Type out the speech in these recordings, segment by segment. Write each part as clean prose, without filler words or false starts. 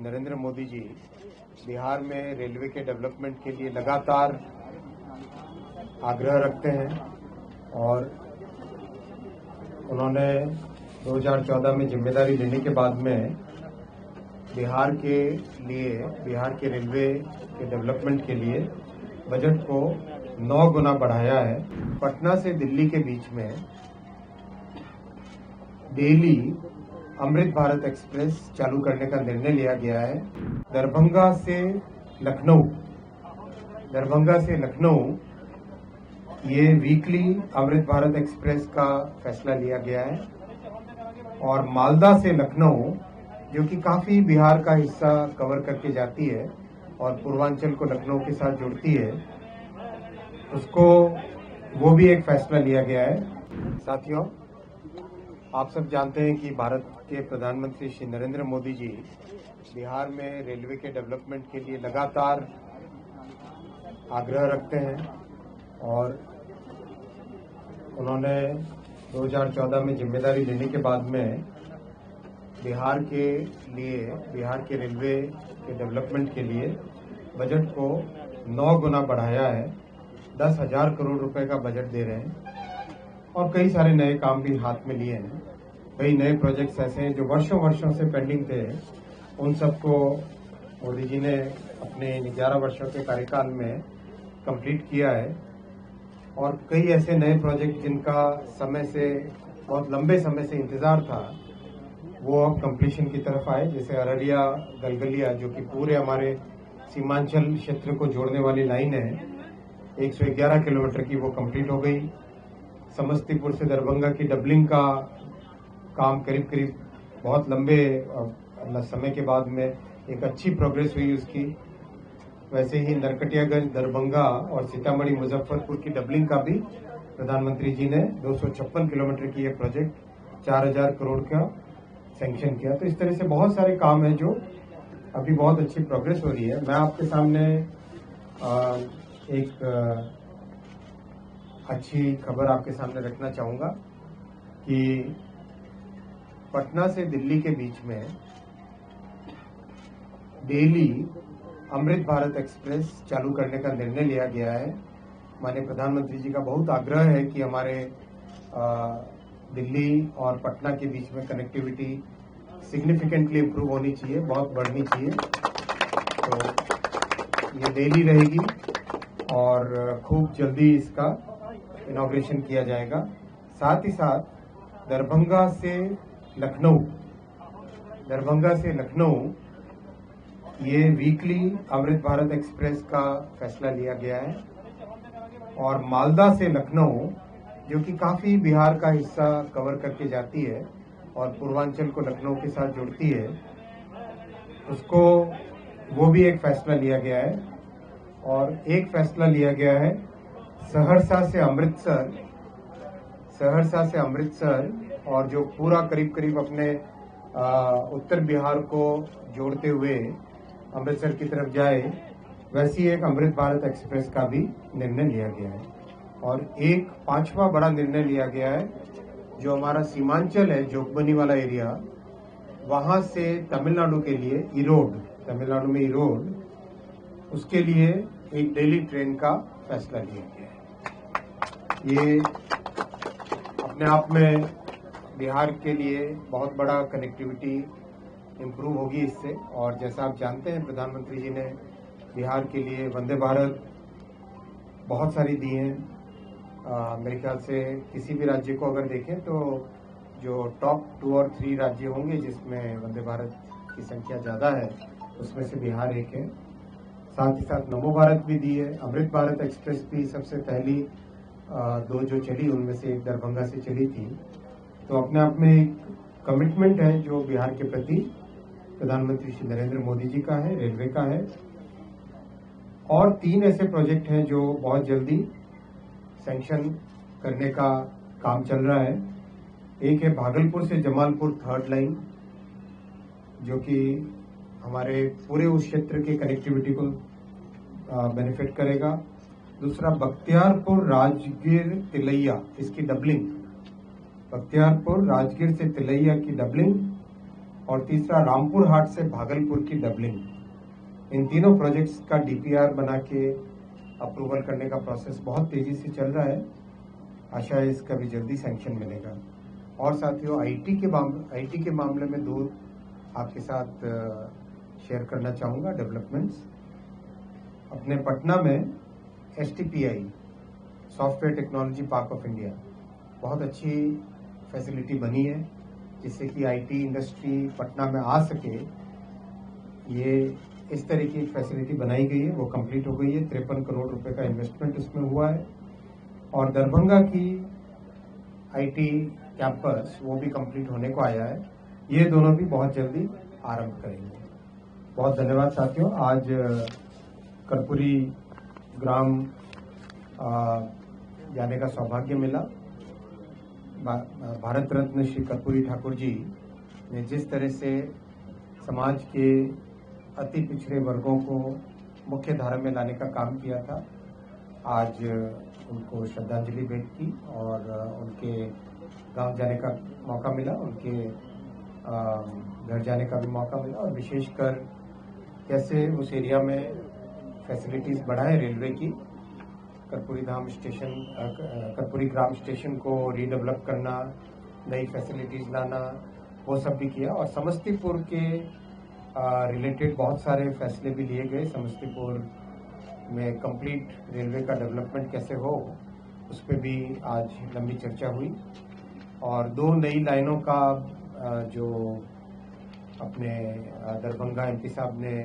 नरेंद्र मोदी जी बिहार में रेलवे के डेवलपमेंट के लिए लगातार आग्रह रखते हैं और उन्होंने 2014 में जिम्मेदारी लेने के बाद में बिहार के रेलवे के डेवलपमेंट के लिए बजट को 9 गुना बढ़ाया है। पटना से दिल्ली के बीच में डेली अमृत भारत एक्सप्रेस चालू करने का निर्णय लिया गया है। दरभंगा से लखनऊ ये वीकली अमृत भारत एक्सप्रेस का फैसला लिया गया है और मालदा से लखनऊ जो कि काफी बिहार का हिस्सा कवर करके जाती है और पूर्वांचल को लखनऊ के साथ जोड़ती है, उसको वो भी एक फैसला लिया गया है। साथियों, आप सब जानते हैं कि भारत के प्रधानमंत्री श्री नरेंद्र मोदी जी बिहार में रेलवे के डेवलपमेंट के लिए लगातार आग्रह रखते हैं और उन्होंने 2014 में जिम्मेदारी लेने के बाद में बिहार के रेलवे के डेवलपमेंट के लिए बजट को 9 गुना बढ़ाया है। 10,000 करोड़ रुपए का बजट दे रहे हैं और कई सारे नए काम भी हाथ में लिए हैं। कई नए प्रोजेक्ट्स ऐसे हैं जो वर्षों से पेंडिंग थे, उन सबको मोदी जी ने अपने 11 वर्षों के कार्यकाल में कंप्लीट किया है और कई ऐसे नए प्रोजेक्ट जिनका बहुत लंबे समय से इंतजार था, वो अब कंप्लीशन की तरफ आए। जैसे अररिया गलगलिया जो कि पूरे हमारे सीमांचल क्षेत्र को जोड़ने वाली लाइन है, 111 किलोमीटर की, वो कंप्लीट हो गई। समस्तीपुर से दरभंगा की डबलिंग का काम करीब बहुत लंबे समय के बाद में एक अच्छी प्रोग्रेस हुई उसकी। वैसे ही नरकटियागंज, दरभंगा और सीतामढ़ी मुजफ्फरपुर की डबलिंग का भी प्रधानमंत्री जी ने 256 किलोमीटर की ये प्रोजेक्ट 4,000 करोड़ का सैंक्शन किया। तो इस तरह से बहुत सारे काम हैं जो अभी बहुत अच्छी प्रोग्रेस हो रही है। मैं आपके सामने एक अच्छी खबर आपके सामने रखना चाहूंगा कि पटना से दिल्ली के बीच में डेली अमृत भारत एक्सप्रेस चालू करने का निर्णय लिया गया है। माननीय प्रधानमंत्री जी का बहुत आग्रह है कि हमारे दिल्ली और पटना के बीच में कनेक्टिविटी सिग्निफिकेंटली इम्प्रूव होनी चाहिए, बहुत बढ़नी चाहिए। तो ये डेली रहेगी और खूब जल्दी इसका इनॉग्रेशन किया जाएगा। साथ ही साथ दरभंगा से लखनऊ ये वीकली अमृत भारत एक्सप्रेस का फैसला लिया गया है और मालदा से लखनऊ जो कि काफी बिहार का हिस्सा कवर करके जाती है और पूर्वांचल को लखनऊ के साथ जोड़ती है, उसको वो भी एक फैसला लिया गया है। और एक फैसला लिया गया है सहरसा से अमृतसर और जो पूरा करीब अपने उत्तर बिहार को जोड़ते हुए अमृतसर की तरफ जाए, वैसी एक अमृत भारत एक्सप्रेस का भी निर्णय लिया गया है। और एक 5वां बड़ा निर्णय लिया गया है जो हमारा सीमांचल है, जोगबनी वाला एरिया, वहां से तमिलनाडु के लिए तमिलनाडु में ईरोड, उसके लिए एक डेली ट्रेन का फैसला लिया गया है। ये अपने आप में बिहार के लिए बहुत बड़ा कनेक्टिविटी इम्प्रूव होगी इससे। और जैसा आप जानते हैं, प्रधानमंत्री जी ने बिहार के लिए वंदे भारत बहुत सारी दी हैं। मेरे ख्याल से किसी भी राज्य को अगर देखें तो जो टॉप 2 और 3 राज्य होंगे जिसमें वंदे भारत की संख्या ज़्यादा है, उसमें से बिहार एक है। साथ ही साथ नमो भारत भी दी है। अमृत भारत एक्सप्रेस भी सबसे पहली 2 जो चली उनमें से एक दरभंगा से चली थी। तो अपने आप में एक कमिटमेंट है जो बिहार के प्रति प्रधानमंत्री श्री नरेंद्र मोदी जी का है, रेलवे का है। और 3 ऐसे प्रोजेक्ट हैं जो बहुत जल्दी सैंक्शन करने का काम चल रहा है। एक है भागलपुर से जमालपुर 3rd लाइन जो कि हमारे पूरे उस क्षेत्र के कनेक्टिविटी को बेनिफिट करेगा। दूसरा बख्तियारपुर राजगीर तिलैया, इसकी डबलिंग, बख्तियारपुर राजगीर से तिलैया की डबलिंग। और तीसरा रामपुर हाट से भागलपुर की डबलिंग। इन तीनों प्रोजेक्ट्स का डीपीआर बना के अप्रूवल करने का प्रोसेस बहुत तेजी से चल रहा है। आशा है इसका भी जल्दी सैंक्शन मिलेगा। और साथियों, आईटी के मामले में दो आपके साथ शेयर करना चाहूँगा डेवलपमेंट्स। अपने पटना में STPI software technology park of India बहुत अच्छी फैसिलिटी बनी है, जिससे कि आईटी इंडस्ट्री पटना में आ सके। ये इस तरह की एक फैसिलिटी बनाई गई है, वो कंप्लीट हो गई है। 53 करोड़ रुपए का इन्वेस्टमेंट इसमें हुआ है। और दरभंगा की आईटी कैंपस वो भी कंप्लीट होने को आया है। ये दोनों भी बहुत जल्दी आरंभ करेंगे। बहुत धन्यवाद साथियों। आज कर्पूरी ग्राम जाने का सौभाग्य मिला। भारत रत्न श्री कर्पूरी ठाकुर जी ने जिस तरह से समाज के अति पिछड़े वर्गों को मुख्य धारा में लाने का काम किया था, आज उनको श्रद्धांजलि भेंट की और उनके गांव जाने का मौका मिला, उनके घर जाने का भी मौका मिला। और विशेषकर कैसे उस एरिया में फैसिलिटीज बढ़ाए रेलवे की, कर्पूरी ग्राम स्टेशन को रीडेवलप करना, नई फैसिलिटीज लाना, वो सब भी किया। और समस्तीपुर के रिलेटेड बहुत सारे फैसले भी लिए गए। समस्तीपुर में कंप्लीट रेलवे का डेवलपमेंट कैसे हो, उस पर भी आज लंबी चर्चा हुई। और 2 नई लाइनों का जो अपने दरभंगा MP साहब ने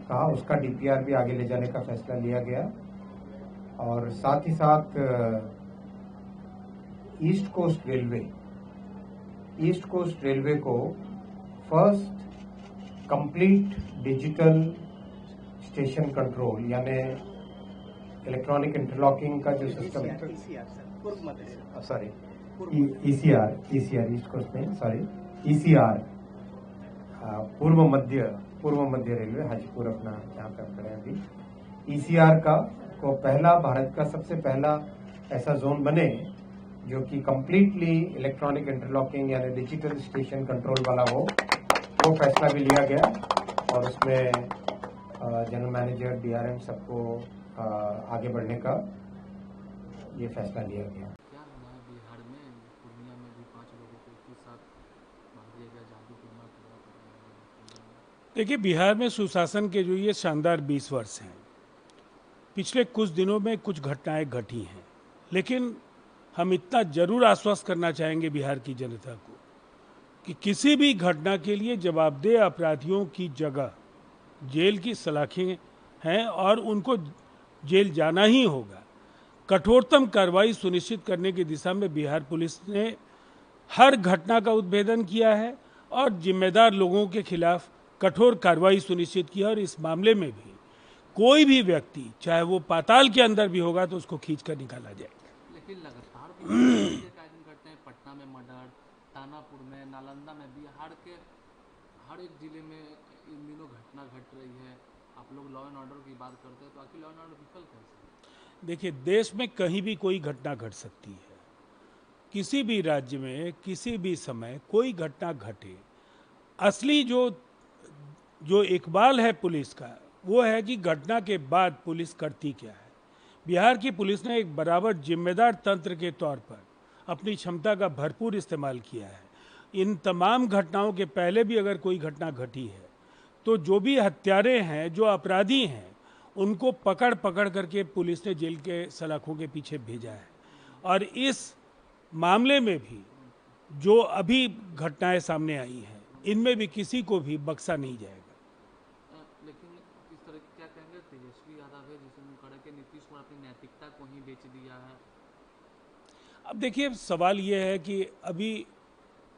कहा, उसका डीपीआर भी आगे ले जाने का फैसला लिया गया। और साथ ही साथ ईस्ट कोस्ट रेलवे को first complete digital station control यानी इलेक्ट्रॉनिक इंटरलॉकिंग का जो सिस्टम, ECR ईस्ट कोस्ट में, ECR पूर्व मध्य रेलवे, हाजीपुर अपना यहाँ पे खड़े हैं अभी। ECR को भारत का सबसे पहला ऐसा जोन बने जो कि कंप्लीटली इलेक्ट्रॉनिक इंटरलॉकिंग यानी डिजिटल स्टेशन कंट्रोल वाला हो, वो फैसला भी लिया गया। और उसमें जनरल मैनेजर DRM सबको आगे बढ़ने का ये फैसला लिया गया। बिहार में पूर्णिया में भी 5 लोगों को एक ही साथ मार दिया गया, जादू टोना पूरा कर रहे हैं। देखिए, बिहार में सुशासन के जो ये शानदार 20 वर्ष हैं, पिछले कुछ दिनों में कुछ घटनाएं घटी हैं, लेकिन हम इतना जरूर आश्वस्त करना चाहेंगे बिहार की जनता को कि किसी भी घटना के लिए जवाबदेह अपराधियों की जगह जेल की सलाखें हैं और उनको जेल जाना ही होगा। कठोरतम कार्रवाई सुनिश्चित करने की दिशा में बिहार पुलिस ने हर घटना का उद्भेदन किया है और जिम्मेदार लोगों के खिलाफ कठोर कार्रवाई सुनिश्चित की है। और इस मामले में भी कोई भी व्यक्ति चाहे वो पाताल के अंदर भी होगा तो उसको खींच कर निकाला जाएगा। लेकिन लगातार कार्यक्रम करते हैं, पटना में मर्डर, दानापुर में, नालंदा में, बिहार के हर एक जिले में इन दिनों घटना घट रही है। आप लोग लॉ एंड ऑर्डर की बात करते हैं, तो आखिर लॉ एंड ऑर्डर विफल कैसे? देखिए, देश में कहीं भी कोई घटना घट सकती है। किसी भी राज्य में किसी भी समय कोई घटना घटे, असली जो इकबाल है पुलिस का वो है कि घटना के बाद पुलिस करती क्या है। बिहार की पुलिस ने एक बराबर जिम्मेदार तंत्र के तौर पर अपनी क्षमता का भरपूर इस्तेमाल किया है। इन तमाम घटनाओं के पहले भी अगर कोई घटना घटी है तो जो भी हत्यारे हैं, जो अपराधी हैं, उनको पकड़ करके पुलिस ने जेल के सलाखों के पीछे भेजा है। और इस मामले में भी जो अभी घटनाएं सामने आई हैं, इनमें भी किसी को भी बख्शा नहीं जाएगा। लेकिन इस तरह क्या कहेंगे, तेजस्वी यादव है जिसने कहा कि नीतीश कुमार अपनी नैतिकता को ही बेच दिया है। अब देखिए, सवाल यह है कि अभी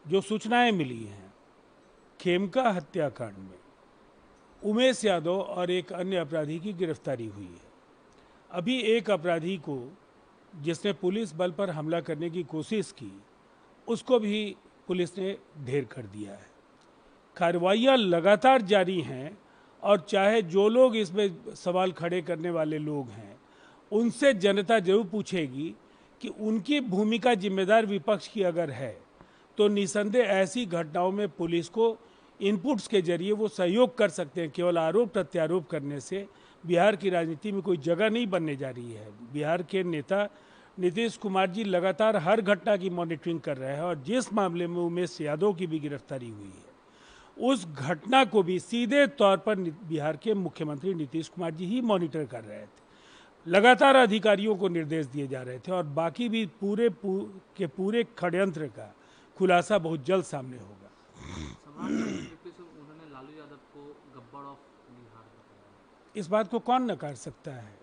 जो सूचनाएं मिली हैं खेमका हत्याकांड में उमेश यादव और एक अन्य अपराधी की गिरफ्तारी हुई है। अभी एक अपराधी को जिसने पुलिस बल पर हमला करने की कोशिश की, उसको भी पुलिस ने ढेर कर दिया है। कार्रवाइयाँ लगातार जारी हैं और चाहे जो लोग इसमें सवाल खड़े करने वाले लोग हैं, उनसे जनता जरूर पूछेगी कि उनकी भूमिका जिम्मेदार विपक्ष की अगर है तो निसंदेह ऐसी घटनाओं में पुलिस को इनपुट्स के जरिए वो सहयोग कर सकते हैं। केवल आरोप प्रत्यारोप करने से बिहार की राजनीति में कोई जगह नहीं बनने जा रही है। बिहार के नेता नीतीश कुमार जी लगातार हर घटना की मॉनिटरिंग कर रहे हैं और जिस मामले में उमेश यादव की भी गिरफ्तारी हुई है उस घटना को भी सीधे तौर पर बिहार के मुख्यमंत्री नीतीश कुमार जी ही मॉनिटर कर रहे थे। लगातार अधिकारियों को निर्देश दिए जा रहे थे और बाकी भी पूरे षड्यंत्र का खुलासा बहुत जल्द सामने होगा। उन्होंने लालू यादव को गब्बर ऑफ बिहार बताया। इस बात को कौन नकार सकता है?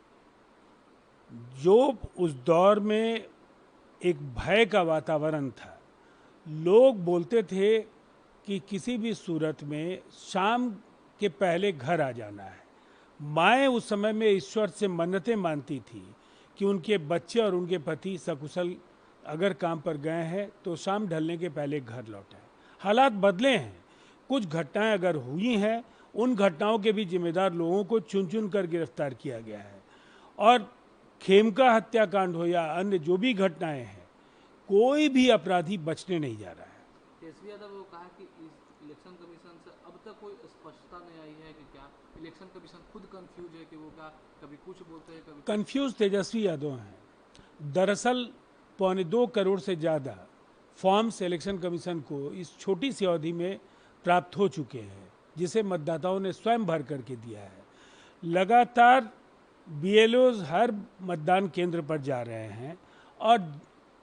जो उस दौर में एक भय का वातावरण था, लोग बोलते थे कि किसी भी सूरत में शाम के पहले घर आ जाना है। माएँ उस समय में ईश्वर से मन्नतें मानती थी कि उनके बच्चे और उनके पति सकुशल अगर काम पर गए हैं तो शाम ढलने के पहले घर लौटें। हालात बदले हैं, कुछ घटनाएं अगर हुई हैं उन घटनाओं के भी जिम्मेदार लोगों को चुन चुन कर गिरफ्तार किया गया है और खेमका हत्याकांड हो या अन्य जो भी घटनाएं हैं, कोई भी अपराधी बचने नहीं जा रहा है। तेजस्वी यादव ने कहा कि इलेक्शन कमीशन से अब तक कोई स्पष्टता नहीं आई है कि क्या इलेक्शन कमीशन खुद कंफ्यूज है कि वो क्या कभी कुछ बोलते हैं कभी कंफ्यूज तेजस्वी यादव हैं। दरअसल 2.25 करोड़ से ज़्यादा फॉर्म्स इलेक्शन कमीशन को इस छोटी सी अवधि में प्राप्त हो चुके हैं जिसे मतदाताओं ने स्वयं भर करके दिया है। लगातार BLOs हर मतदान केंद्र पर जा रहे हैं और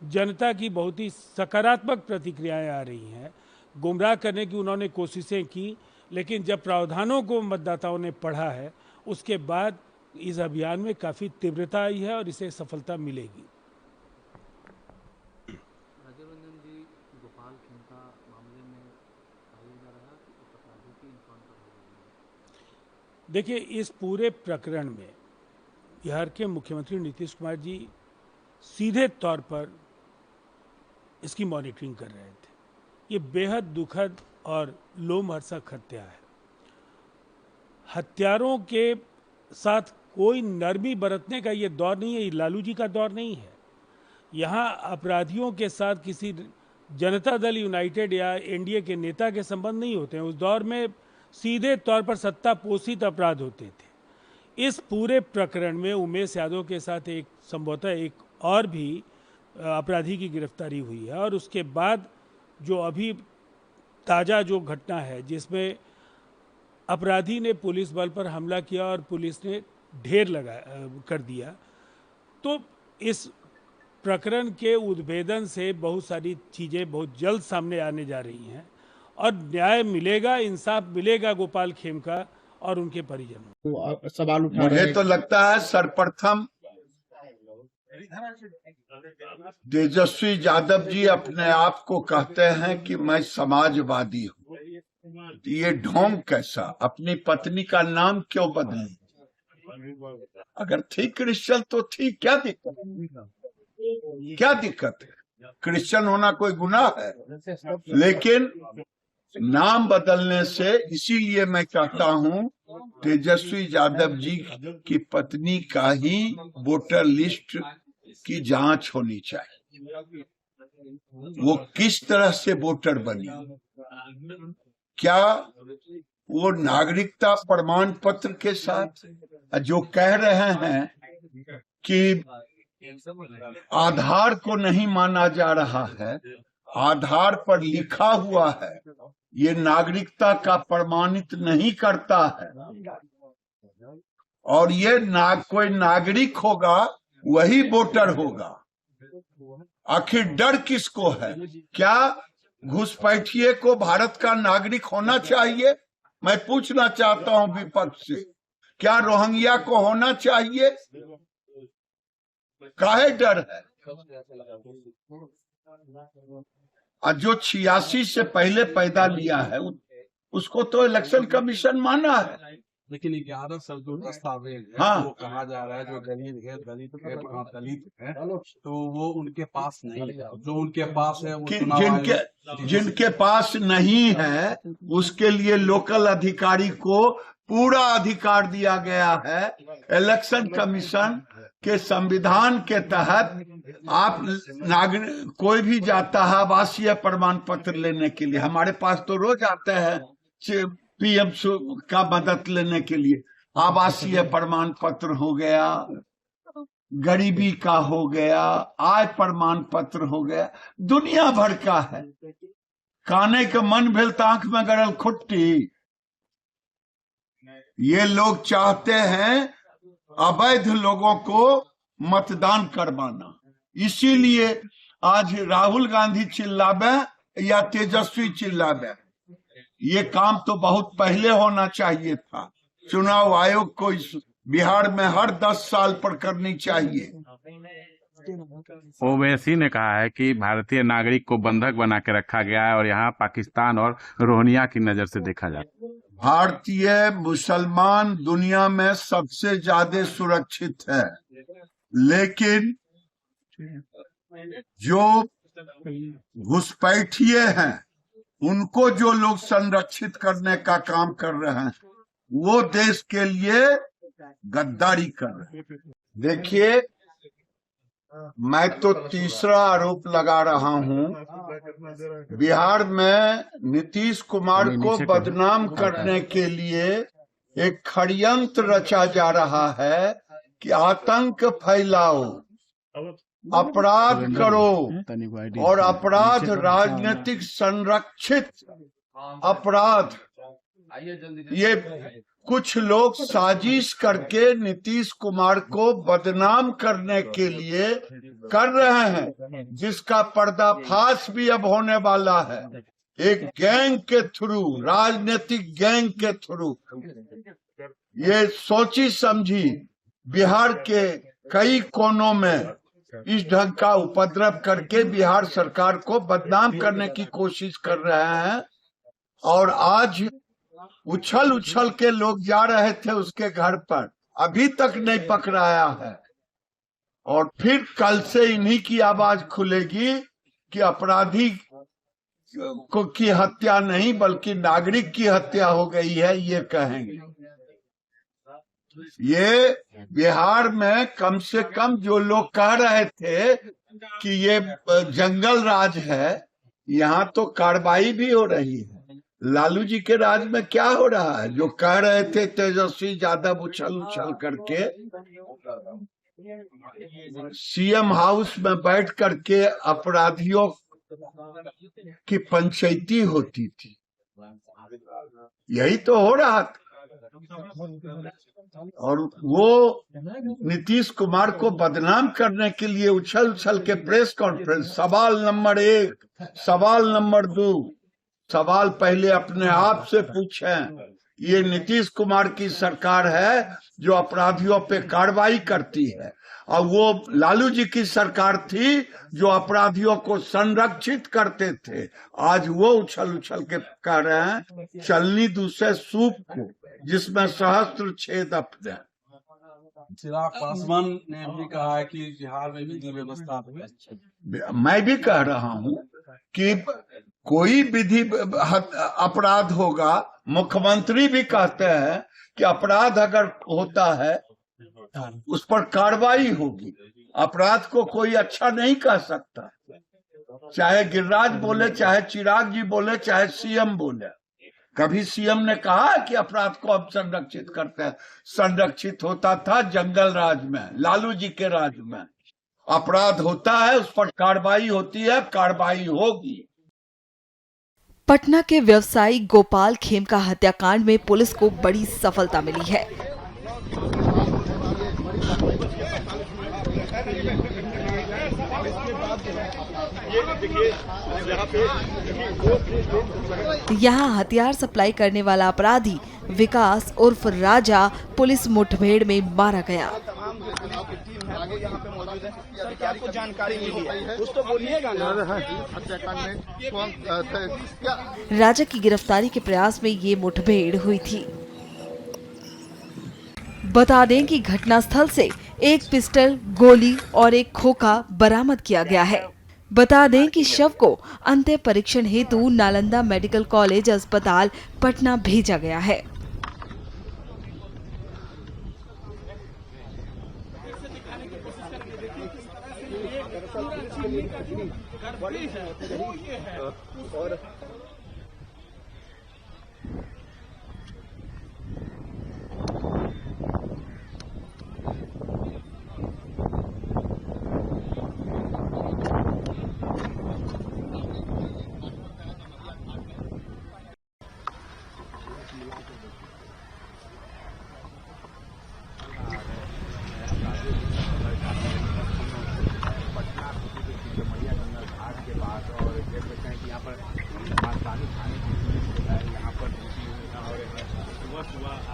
जनता की बहुत ही सकारात्मक प्रतिक्रियाएं आ रही हैं। गुमराह करने की उन्होंने कोशिशें की, लेकिन जब प्रावधानों को मतदाताओं ने पढ़ा है उसके बाद इस अभियान में काफ़ी तीव्रता आई है और इसे सफलता मिलेगी। राजीव रंजन जी, गोपाल खेमका मामले में पाया जा रहा है कि अपराधी की इनकाउंटर हो रही है। देखिए, इस पूरे प्रकरण में बिहार के मुख्यमंत्री नीतीश कुमार जी सीधे तौर पर इसकी मॉनिटरिंग कर रहे थे। ये बेहद दुखद और लोमहर्षक हत्या है। हत्यारों के साथ कोई नरमी बरतने का ये दौर नहीं है, ये लालू जी का दौर नहीं है। यहाँ अपराधियों के साथ किसी जनता दल यूनाइटेड या NDA के नेता के संबंध नहीं होते हैं। उस दौर में सीधे तौर पर सत्ता पोषित अपराध होते थे। इस पूरे प्रकरण में उमेश यादव के साथ एक संभवतः एक और भी अपराधी की गिरफ्तारी हुई है और उसके बाद जो अभी ताज़ा जो घटना है जिसमें अपराधी ने पुलिस बल पर हमला किया और पुलिस ने ढेर कर दिया, तो इस प्रकरण के उद्भेदन से बहुत सारी चीज़ें बहुत जल्द सामने आने जा रही हैं और न्याय मिलेगा, इंसाफ मिलेगा गोपाल खेमका और उनके परिजनों। तो सवाल उठा मुझे तो लगता है सर्वप्रथम तेजस्वी यादव जी अपने आप को कहते हैं कि मैं समाजवादी हूँ। ये ढोंग कैसा? अपनी पत्नी का नाम क्यों बदली? अगर थी क्रिश्चियन तो थी, क्या दिक्कत? क्या दिक्कत है? क्रिश्चियन होना कोई गुनाह है? लेकिन नाम बदलने से, इसीलिए मैं कहता हूँ तेजस्वी यादव जी की पत्नी का ही वोटर लिस्ट की जांच होनी चाहिए। वो किस तरह से वोटर बनी? क्या वो नागरिकता प्रमाण पत्र के साथ? जो कह रहे हैं कि आधार को नहीं माना जा रहा है, आधार पर लिखा हुआ है, ये नागरिकता का प्रमाणित नहीं करता है। और ये कोई नागरिक होगा वही वोटर होगा। आखिर डर किसको है? क्या घुसपैठिए को भारत का नागरिक होना चाहिए? मैं पूछना चाहता हूं विपक्ष से, क्या रोहिंग्या को होना चाहिए? काहे डर है? और जो 86 से पहले पैदा लिया है उसको तो इलेक्शन कमीशन माना है। लेकिन 11 सब जो दस्तावेज है, हाँ। वो कहा जा रहा है जो दलित है तो वो उनके पास नहीं है। जो उनके पास है वो जिनके पास नहीं है उसके लिए लोकल अधिकारी को पूरा अधिकार दिया गया है। इलेक्शन कमीशन के संविधान के तहत आप नागरिक कोई भी जाता है आवासीय प्रमाण पत्र लेने के लिए। हमारे पास तो रोज आते हैं पीएम का मदद लेने के लिए। आवासीय प्रमाण पत्र हो गया, गरीबी का हो गया, आय प्रमाण पत्र हो गया, दुनिया भर का है। काने के मन भेल तो आंख में गड़ल खुट्टी। ये लोग चाहते हैं अवैध लोगों को मतदान करवाना। इसीलिए आज राहुल गांधी चिल्लावे या तेजस्वी चिल्लावे, ये काम तो बहुत पहले होना चाहिए था। चुनाव आयोग को इस बिहार में हर 10 साल पर करनी चाहिए। ओवैसी ने कहा है कि भारतीय नागरिक को बंधक बना के रखा गया है और यहाँ पाकिस्तान और रोहिंग्या की नजर से देखा जाता है। भारतीय मुसलमान दुनिया में सबसे ज्यादा सुरक्षित है, लेकिन जो घुसपैठिए हैं उनको जो लोग संरक्षित करने का काम कर रहे हैं वो देश के लिए गद्दारी कर रहे हैं। देखिए, मैं तो तीसरा आरोप लगा रहा हूं, बिहार में नीतीश कुमार को बदनाम करने के लिए एक षड्यंत्र रचा जा रहा है कि आतंक फैलाओ, अपराध करो और अपराध राजनीतिक संरक्षित अपराध। ये कुछ लोग साजिश करके नीतीश कुमार को बदनाम करने के लिए कर रहे हैं, जिसका पर्दाफाश भी अब होने वाला है। एक गैंग के थ्रू, राजनीतिक गैंग के थ्रू ये सोची समझी बिहार के कई कोनों में इस ढंग का उपद्रव करके बिहार सरकार को बदनाम करने की कोशिश कर रहे हैं। और आज उछल उछल के लोग जा रहे थे उसके घर पर, अभी तक नहीं पकड़ाया है। और फिर कल से इन्हीं की आवाज खुलेगी कि अपराधी को की हत्या नहीं बल्कि नागरिक की हत्या हो गई है, ये कहेंगे। ये बिहार में कम से कम जो लोग कह रहे थे कि ये जंगल राज है, यहाँ तो कार्रवाई भी हो रही है। लालू जी के राज में क्या हो रहा है? जो कह रहे थे तेजस्वी यादव उछल उछल करके सीएम हाउस में बैठ करके अपराधियों की पंचायती होती थी, यही तो हो रहा था। और वो नीतीश कुमार को बदनाम करने के लिए उछल उछल के प्रेस कॉन्फ्रेंस। सवाल नंबर 1, सवाल नंबर 2, सवाल पहले अपने आप से पूछें, ये नीतीश कुमार की सरकार है जो अपराधियों पे कार्रवाई करती है, और वो लालू जी की सरकार थी जो अपराधियों को संरक्षित करते थे। आज वो उछल उछल के कह रहे हैं चलनी दूसरे सूप को जिसमें सहस्त्र छेद अपने। चिराग पासवान ने भी कहा है कि बिहार में विधि व्यवस्था, मैं भी कह रहा हूं कि कोई विधि अपराध होगा, मुख्यमंत्री भी कहते हैं कि अपराध अगर होता है उस पर कार्रवाई होगी। अपराध को कोई अच्छा नहीं कह सकता, चाहे गिरिराज बोले, चाहे चिराग जी बोले, चाहे सीएम बोले। कभी सीएम ने कहा कि अपराध को हम संरक्षित करते हैं? संरक्षित होता था जंगल राज में, लालू जी के राज में। अपराध होता है, उस पर कार्रवाई होती है, कार्रवाई होगी। पटना के व्यवसायी गोपाल खेमका हत्याकांड में पुलिस को बड़ी सफलता मिली है। यहाँ हथियार सप्लाई करने वाला अपराधी विकास उर्फ राजा पुलिस मुठभेड़ में मारा गया। आपको जानकारी मिली है कुछ तो बोलिएगा ना। राजा की गिरफ्तारी के प्रयास में ये मुठभेड़ हुई थी। बता दें कि घटनास्थल से एक पिस्टल, गोली और एक खोखा बरामद किया गया है। बता दें कि शव को अंतिम परीक्षण हेतु नालंदा मेडिकल कॉलेज अस्पताल पटना भेजा गया है। और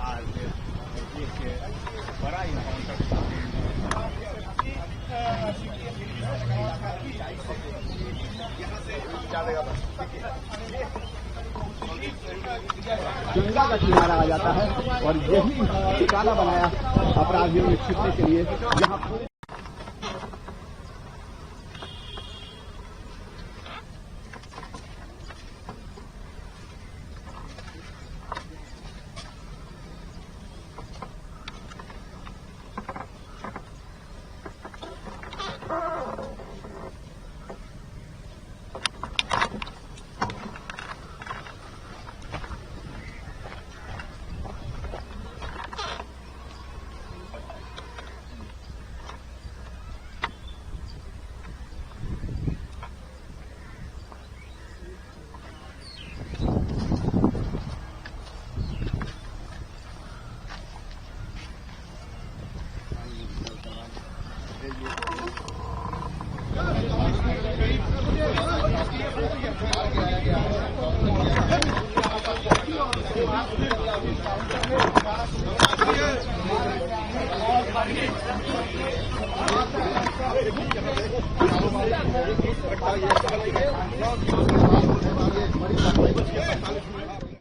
आज एक बड़ा इनकाउंटर गंगा का किनारा आ जाता है और यही ठिकाना बनाया अपराधियों ने छिपने के लिए, जहाँ ये